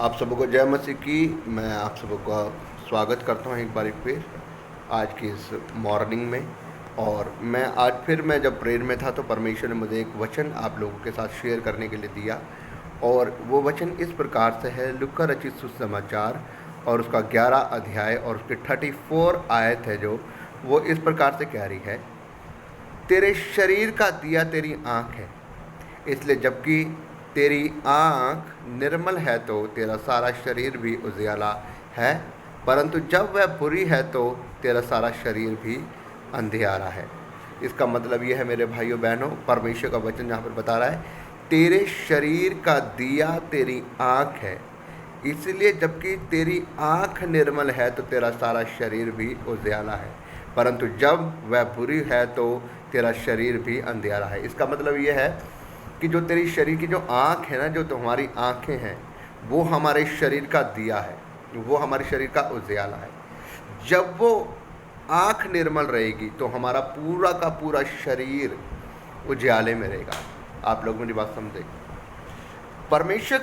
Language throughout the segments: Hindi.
आप सबको जय मसीह की। मैं आप सबको स्वागत करता हूँ एक बार फिर आज की इस मॉर्निंग में। और मैं जब प्रेयर में था तो परमेश्वर ने मुझे एक वचन आप लोगों के साथ शेयर करने के लिए दिया। और वो वचन इस प्रकार से है, लूका रचित सुसमाचार और उसका 11 अध्याय और उसके 34 आयत है, जो वो इस प्रकार से कह रही है, तेरे शरीर का दिया तेरी आँख है, इसलिए जबकि तेरी आँख निर्मल है तो तेरा सारा शरीर भी उजियाला है, परंतु जब वह बुरी है तो तेरा सारा शरीर भी अंधियारा है। इसका मतलब यह है मेरे भाइयों बहनों, परमेश्वर का वचन यहाँ पर बता रहा है, तेरे शरीर का दिया तेरी आँख है, इसलिए जबकि तेरी आँख निर्मल है तो तेरा सारा शरीर भी उजियाला है, परंतु जब वह बुरी है तो तेरा शरीर भी अंधियारा है। इसका मतलब यह है कि जो तेरी शरीर की जो आँख है ना, जो तुम्हारी आँखें हैं, वो हमारे शरीर का दिया है, वो हमारे शरीर का उजियाला है। जब वो आँख निर्मल रहेगी तो हमारा पूरा का पूरा शरीर उजियाले में रहेगा। आप लोग मेरी बात समझे। परमेश्वर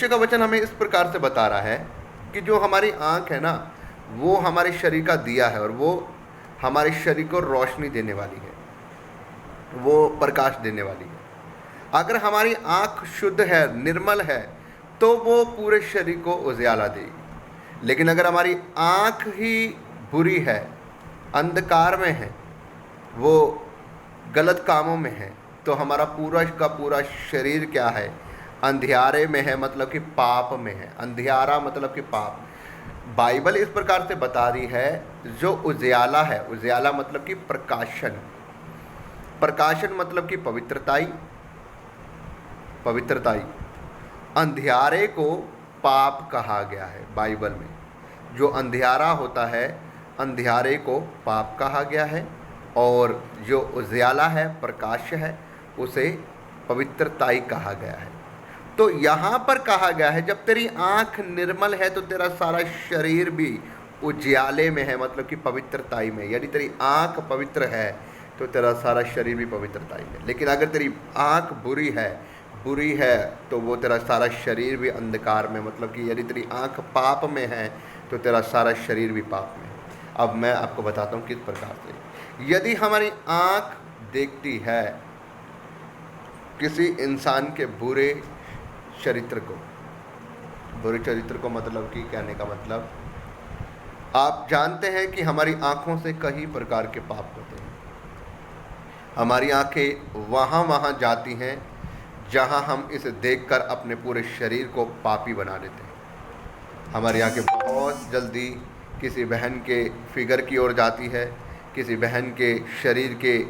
का वचन हमें इस प्रकार से बता रहा है कि जो हमारी आँख है ना, वो हमारे शरीर का दिया है और वो हमारे शरीर को रोशनी देने वाली है, वो प्रकाश देने वाली है। अगर हमारी आँख शुद्ध है, निर्मल है, तो वो पूरे शरीर को उजियाला देगी। लेकिन अगर हमारी आँख ही बुरी है, अंधकार में है, वो गलत कामों में है, तो हमारा पूरा का पूरा शरीर क्या है, अंधियारे में है, मतलब कि पाप में है। अंधियारा मतलब कि पाप। बाइबल इस प्रकार से बता रही है, जो उजियाला है, उजियाला मतलब कि प्रकाशन, प्रकाशन मतलब कि पवित्रताई। अंधियारे को पाप कहा गया है बाइबल में। जो अंधियारा होता है, अंधियारे को पाप कहा गया है, और जो उजियाला है, प्रकाश है, उसे पवित्रताई कहा गया है। तो यहाँ पर कहा गया है, जब तेरी आँख निर्मल है तो तेरा सारा शरीर भी उजियाले में है, मतलब कि पवित्रताई में। यदि तेरी आँख पवित्र है तो तेरा सारा शरीर भी पवित्रताई में। लेकिन अगर तेरी आँख बुरी है तो वो तेरा सारा शरीर भी अंधकार में, मतलब कि यदि तेरी आँख पाप में है तो तेरा सारा शरीर भी पाप में है। अब मैं आपको बताता हूँ किस प्रकार से। यदि हमारी आँख देखती है किसी इंसान के बुरे चरित्र को मतलब कि कहने का मतलब, आप जानते हैं कि हमारी आँखों से कई प्रकार के पाप होते हैं। हमारी आँखें वहाँ जाती हैं जहाँ हम इसे देखकर अपने पूरे शरीर को पापी बना देते हैं। हमारी आँखें बहुत जल्दी किसी बहन के फिगर की ओर जाती है, किसी बहन के शरीर के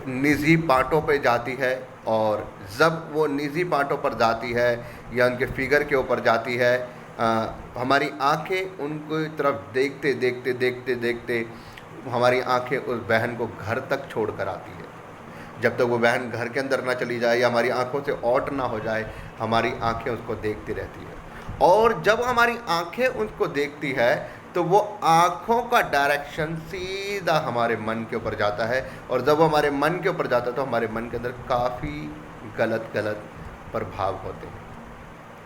निजी पार्टों पर जाती है, और जब वो निजी पार्टों पर जाती है या उनके फिगर के ऊपर जाती है, हमारी आँखें उनको तरफ देखते हमारी आँखें उस बहन को घर तक छोड़ कर आती है। जब तक वो बहन घर के अंदर ना चली जाए या हमारी आंखों से आउट ना हो जाए, हमारी आंखें उसको देखती रहती है। और जब हमारी आंखें उसको देखती है तो वो आंखों का डायरेक्शन सीधा हमारे मन के ऊपर जाता है, और जब वो हमारे मन के ऊपर जाता है तो हमारे मन के अंदर काफ़ी गलत प्रभाव होते हैं।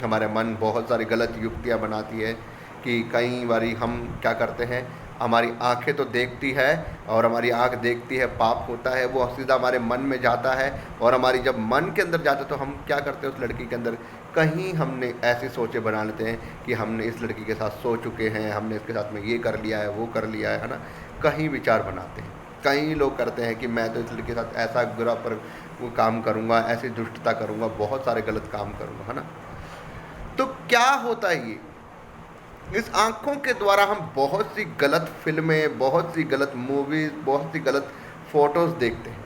हमारे मन बहुत सारी गलत युक्तियाँ बनाती है कि कई बारी हम क्या करते हैं, हमारी आंखें तो देखती है और हमारी आंख देखती है पाप होता है, वो सीधा हमारे मन में जाता है, और हमारी जब मन के अंदर जाता है तो हम क्या करते हैं, उस लड़की के अंदर कहीं हमने ऐसी सोचें बना लेते हैं कि हमने इस लड़की के साथ सो चुके हैं, हमने इसके साथ में ये कर लिया है, वो कर लिया है ना। कहीं विचार बनाते हैं। कई लोग करते हैं कि मैं तो इस लड़की के साथ ऐसा बुरा पर वो काम करूँगा, ऐसी दुष्टता करूँगा, बहुत सारे गलत काम करूँगा, है ना। तो क्या होता है ये, इस आँखों के द्वारा हम बहुत सी गलत फिल्में, बहुत सी गलत मूवीज़, बहुत सी गलत फ़ोटोज़ देखते हैं।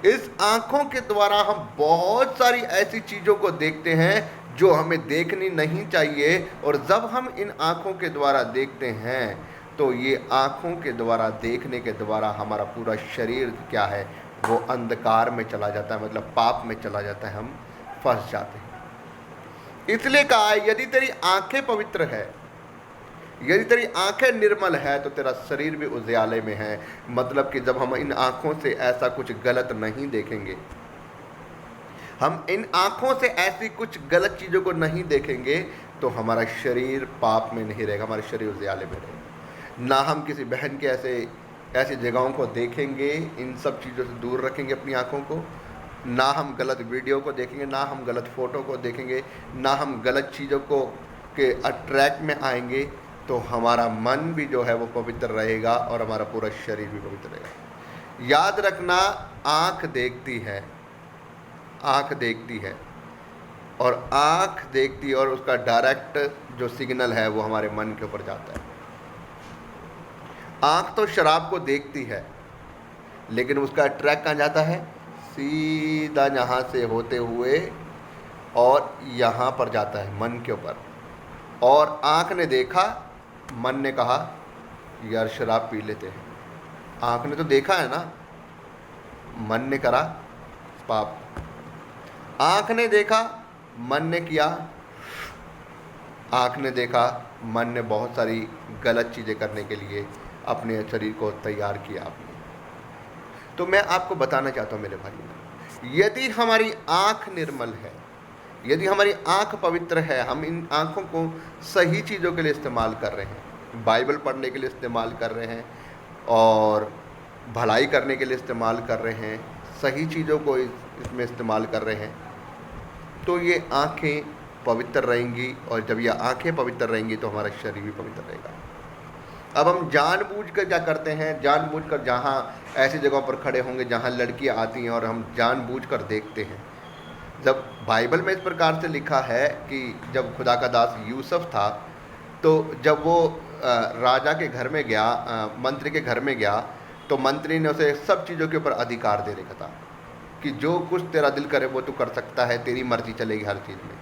इस आँखों के द्वारा हम बहुत सारी ऐसी चीज़ों को देखते हैं जो हमें देखनी नहीं चाहिए, और जब हम इन आँखों के द्वारा देखते हैं तो ये आँखों के द्वारा देखने के द्वारा हमारा पूरा शरीर क्या है, वो अंधकार में चला जाता है, मतलब पाप में चला जाता है, हम फंस जाते हैं। इसलिए कहा है, यदि तेरी आंखें पवित्र है, यदि तेरी आंखें निर्मल है तो तेरा शरीर भी उजियाले में है। मतलब कि जब हम इन आंखों से ऐसा कुछ गलत नहीं देखेंगे, हम इन आँखों से ऐसी कुछ गलत चीज़ों को नहीं देखेंगे तो हमारा शरीर पाप में नहीं रहेगा, हमारा शरीर उजियाले में रहेगा। ना हम किसी बहन के ऐसी जगहों को देखेंगे, इन सब चीज़ों से दूर रखेंगे अपनी आँखों को। ना हम गलत वीडियो को देखेंगे, ना हम गलत फ़ोटो को देखेंगे, ना हम गलत चीज़ों को के अट्रैक्ट में आएंगे, तो हमारा मन भी जो है वो पवित्र रहेगा और हमारा पूरा शरीर भी पवित्र रहेगा। याद रखना, आँख देखती है, आँख देखती है, और आँख देखती है और उसका डायरेक्ट जो सिग्नल है वो हमारे मन के ऊपर जाता है। आँख तो शराब को देखती है, लेकिन उसका ट्रैक कहाँ जाता है? सीधा यहाँ से होते हुए और यहाँ पर जाता है, मन के ऊपर। और आँख ने देखा, मन ने कहा यार शराब पी लेते हैं। आँख ने तो देखा है ना, मन ने करा पाप। आँख ने देखा, मन ने किया। आँख ने देखा, मन ने बहुत सारी गलत चीज़ें करने के लिए अपने शरीर को तैयार किया आपने। तो मैं आपको बताना चाहता हूँ मेरे भाई, यदि हमारी आँख निर्मल है, यदि हमारी आँख पवित्र है, हम इन आँखों को सही चीज़ों के लिए इस्तेमाल कर रहे हैं, बाइबल पढ़ने के लिए इस्तेमाल कर रहे हैं और भलाई करने के लिए इस्तेमाल कर रहे हैं, सही चीज़ों को इसमें इस्तेमाल कर रहे हैं, तो ये आँखें पवित्र रहेंगी। और जब ये आँखें पवित्र रहेंगी तो हमारा शरीर भी पवित्र रहेगा। अब हम जानबूझकर क्या करते हैं, जानबूझकर जहाँ ऐसी जगहों पर खड़े होंगे जहाँ लड़कियाँ आती हैं और हम जानबूझकर देखते हैं। जब बाइबल में इस प्रकार से लिखा है कि जब खुदा का दास यूसुफ था, तो जब वो राजा के घर में गया, मंत्री के घर में गया, तो मंत्री ने उसे सब चीज़ों के ऊपर अधिकार दे रखा था कि जो कुछ तेरा दिल करे वो तू कर सकता है, तेरी मर्जी चलेगी हर चीज़ में।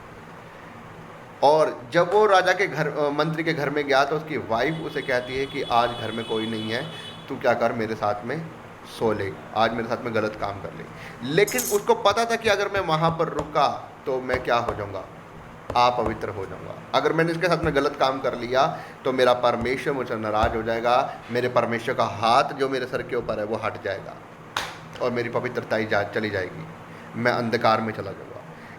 और जब वो राजा के घर, मंत्री के घर में गया, तो उसकी वाइफ उसे कहती है कि आज घर में कोई नहीं है, तू क्या कर, मेरे साथ में सो ले, आज मेरे साथ में गलत काम कर ले। लेकिन उसको पता था कि अगर मैं वहाँ पर रुका तो मैं क्या हो जाऊँगा, अपवित्र हो जाऊँगा। अगर मैंने इसके साथ में गलत काम कर लिया तो मेरा परमेश्वर मुझसे नाराज़ हो जाएगा, मेरे परमेश्वर का हाथ जो मेरे सर के ऊपर है वो हट जाएगा और मेरी पवित्रता ही चली जाएगी, मैं अंधकार में चला जाऊँगा।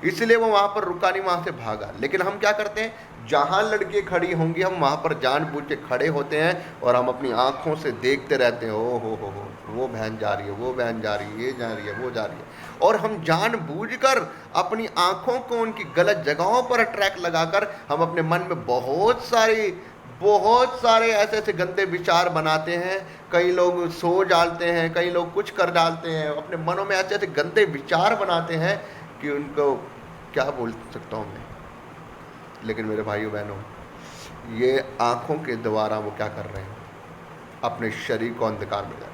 इसलिए वो वहाँ पर रुका नहीं, वहाँ से भागा। लेकिन हम क्या करते हैं, जहाँ लड़की खड़ी होंगी हम वहाँ पर जानबूझ के खड़े होते हैं और हम अपनी आँखों से देखते रहते हैं, ओ हो, वो बहन जा रही है, वो बहन जा रही है, ये जा रही है, वो जा रही है। और हम जानबूझकर अपनी आँखों को उनकी गलत जगहों पर अट्रैक्ट लगाकर हम अपने मन में बहुत सारे ऐसे गंदे विचार बनाते हैं। कई लोग सो डालते हैं, कई लोग कुछ कर डालते हैं, अपने मनों में ऐसे गंदे विचार बनाते हैं कि उनको क्या बोल सकता हूँ मैं। लेकिन मेरे भाइयों बहनों, ये आँखों के द्वारा वो क्या कर रहे हैं, अपने शरीर को अंधकार में जाए।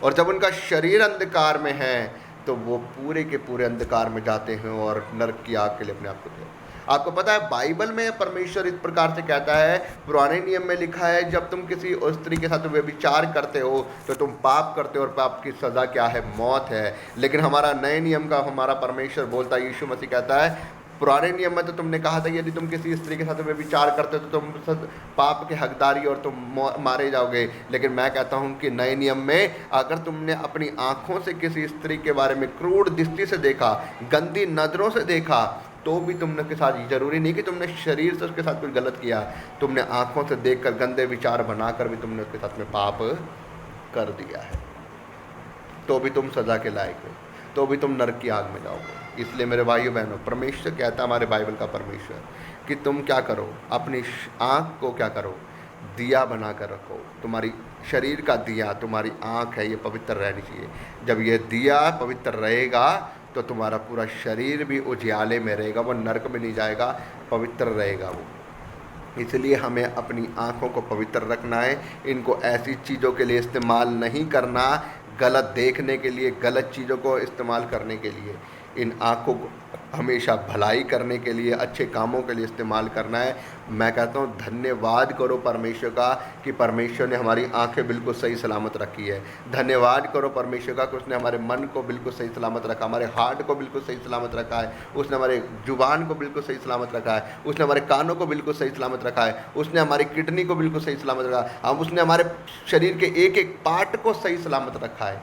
और जब उनका शरीर अंधकार में है तो वो पूरे के पूरे अंधकार में जाते हैं और नरक की आग के लिए अपने आप को दे। आपको पता है बाइबल में परमेश्वर इस प्रकार से कहता है, पुराने नियम में लिखा है, जब तुम किसी स्त्री के साथ व्यभिचार करते हो तो तुम पाप करते हो और पाप की सज़ा क्या है, मौत है। लेकिन हमारा नए नियम का हमारा परमेश्वर बोलता है, यीशु मसीह कहता है, पुराने नियम में तो तुमने कहा था यदि तुम किसी स्त्री के साथ व्यभिचार करते हो तो तुम पाप के हकदारी और तुम मारे जाओगे। लेकिन मैं कहता हूँ कि नए नियम में अगर तुमने अपनी आँखों से किसी स्त्री के बारे में क्रूर दृष्टि से देखा, गंदी नज़रों से देखा, तो भी तुमने के साथ, जरूरी नहीं कि तुमने शरीर से उसके साथ कुछ गलत किया, तुमने आँखों से देखकर गंदे विचार बनाकर भी तुमने उसके साथ में पाप कर दिया है, तो भी तुम सज़ा के लायक हो, तो भी तुम नरक की आग में जाओगे। इसलिए मेरे भाइयों बहनों, परमेश्वर कहता है, हमारे बाइबल का परमेश्वर, कि तुम क्या करो, अपनी आँख को क्या करो, दिया बना कर रखो। तुम्हारी शरीर का दिया तुम्हारी आँख है, ये पवित्र रहनी चाहिए। जब ये दिया पवित्र रहेगा तो तुम्हारा पूरा शरीर भी उजियाले में रहेगा, वो नरक में नहीं जाएगा, पवित्र रहेगा वो। इसलिए हमें अपनी आँखों को पवित्र रखना है, इनको ऐसी चीज़ों के लिए इस्तेमाल नहीं करना, गलत देखने के लिए, गलत चीज़ों को इस्तेमाल करने के लिए। इन आँखों को हमेशा भलाई करने के लिए, अच्छे कामों के लिए इस्तेमाल करना है। मैं कहता हूँ धन्यवाद करो परमेश्वर का कि परमेश्वर ने हमारी आंखें बिल्कुल सही सलामत रखी है। धन्यवाद करो परमेश्वर का कि उसने हमारे मन को बिल्कुल सही सलामत रखा, हमारे हार्ट को बिल्कुल सही सलामत रखा है, उसने हमारे जुबान को बिल्कुल सही सलामत रखा है, उसने हमारे कानों को बिल्कुल सही सलामत रखा है, उसने हमारी किडनी को बिल्कुल सही सलामत रखा है, उसने हमारे शरीर के एक एक पार्ट को सही सलामत रखा है।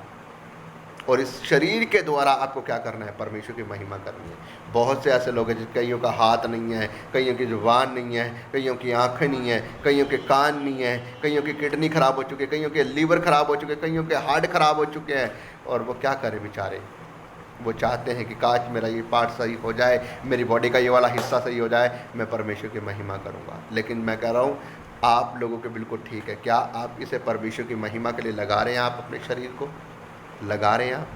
और इस शरीर के द्वारा आपको क्या करना है? परमेश्वर की महिमा करनी है। बहुत से ऐसे लोग हैं कईयों का हाथ नहीं है, कईयों की जुबान नहीं है, कईयों की आंखें नहीं है, कईयों के कान नहीं है, कईयों की किडनी खराब हो चुकी है, कईयों के लीवर खराब हो चुके हैं, कईयों के हार्ट खराब हो चुके हैं, और वो क्या करें बेचारे? वो चाहते हैं कि काश मेरा ये पार्ट सही हो जाए, मेरी बॉडी का ये वाला हिस्सा सही हो जाए, मैं परमेश्वर की महिमा करूँगा। लेकिन मैं कह रहा हूँ आप लोगों के बिल्कुल ठीक है। क्या आप इसे परमेश्वर की महिमा के लिए लगा रहे हैं? आप अपने शरीर को लगा रहे हैं?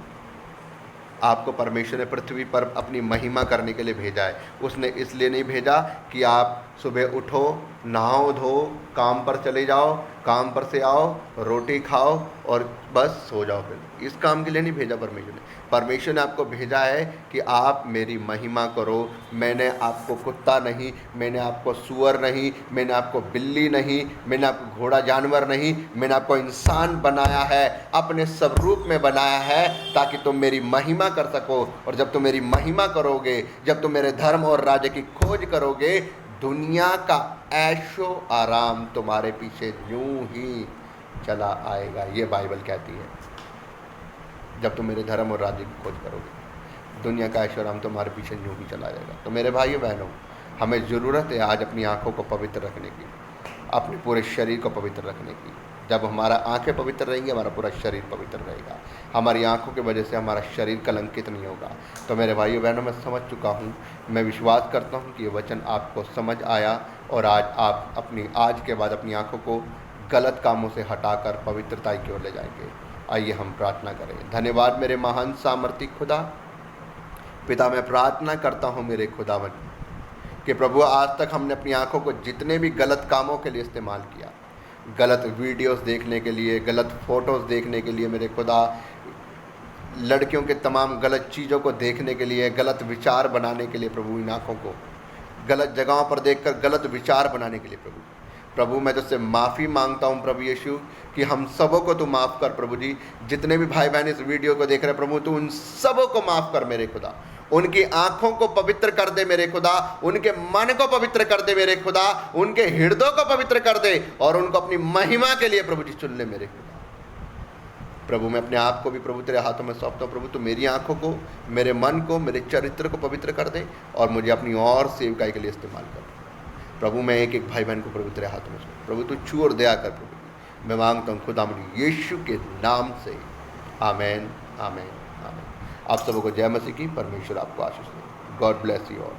आपको परमेश्वर ने पृथ्वी पर अपनी महिमा करने के लिए भेजा है। उसने इसलिए नहीं भेजा कि आप सुबह उठो, नहाओ धो, काम पर चले जाओ, काम पर से आओ, रोटी खाओ और बस सो जाओ। फिर इस काम के लिए नहीं भेजा परमेश्वर ने। परमेश्वर ने आपको भेजा है कि आप मेरी महिमा करो। मैंने आपको कुत्ता नहीं, मैंने आपको सुअर नहीं, मैंने आपको बिल्ली नहीं, मैंने आपको घोड़ा जानवर नहीं, मैंने आपको इंसान बनाया है, अपने स्वरूप में बनाया है, ताकि तुम मेरी महिमा कर सको। और जब तुम मेरी महिमा करोगे, जब तुम मेरे धर्म और राज्य की खोज करोगे, दुनिया का ऐशो आराम तुम्हारे पीछे यूं ही चला आएगा। ये बाइबल कहती है। जब तुम मेरे धर्म और राज्य की खोज करोगे, दुनिया का ऐशो आराम तुम्हारे पीछे यूं ही चला जाएगा। तो मेरे भाइयों बहनों, हमें ज़रूरत है आज अपनी आँखों को पवित्र रखने की, अपने पूरे शरीर को पवित्र रखने की। जब हमारा आंखें पवित्र रहेंगी, हमारा पूरा शरीर पवित्र रहेगा। हमारी आंखों की वजह से हमारा शरीर कलंकित नहीं होगा। तो मेरे भाइयों बहनों, मैं समझ चुका हूँ, मैं विश्वास करता हूँ कि ये वचन आपको समझ आया और आज आप आज के बाद अपनी आंखों को गलत कामों से हटाकर पवित्रता की ओर ले जाएंगे। आइए हम प्रार्थना करें। धन्यवाद मेरे महान सामर्थी खुदा। पिता, मैं प्रार्थना करता हूँ मेरे खुदावन कि प्रभु, आज तक हमने अपनी आंखों को जितने भी गलत कामों के लिए इस्तेमाल किया, गलत वीडियोस देखने के लिए, गलत फ़ोटोज़ देखने के लिए, मेरे खुदा, लड़कियों के तमाम गलत चीज़ों को देखने के लिए, गलत विचार बनाने के लिए, प्रभु इन आँखों को गलत जगहों पर देखकर गलत विचार बनाने के लिए प्रभु मैं तुझसे माफ़ी मांगता हूँ प्रभु यीशु, कि हम सबों को तू माफ़ कर प्रभु जी। जितने भी भाई बहन इस वीडियो को देख रहे हैं प्रभु, तू उन सबों को माफ़ कर मेरे खुदा। उनकी आँखों को पवित्र कर दे मेरे खुदा, उनके मन को पवित्र कर दे मेरे खुदा, उनके हृदय को पवित्र कर दे और उनको अपनी महिमा के लिए प्रभु जी चुन ले मेरे खुदा। प्रभु मैं अपने आप को भी प्रभु तेरे हाथों में सौंपता हूँ प्रभु। तू मेरी आँखों को, मेरे मन को, मेरे चरित्र को पवित्र कर दे और मुझे अपनी और सेवकाई के लिए इस्तेमाल कर प्रभु। मैं एक एक भाई बहन को प्रभु तेरे हाथों में सौंप प्रभु। तू छू और दया कर प्रभु, मैं मांगता हूँ खुदा मुझे यीशु के नाम से। आमीन, आमीन, आमीन। आप सबों को जय मसीह की। परमेश्वर आपको आशीष दे। God bless you all.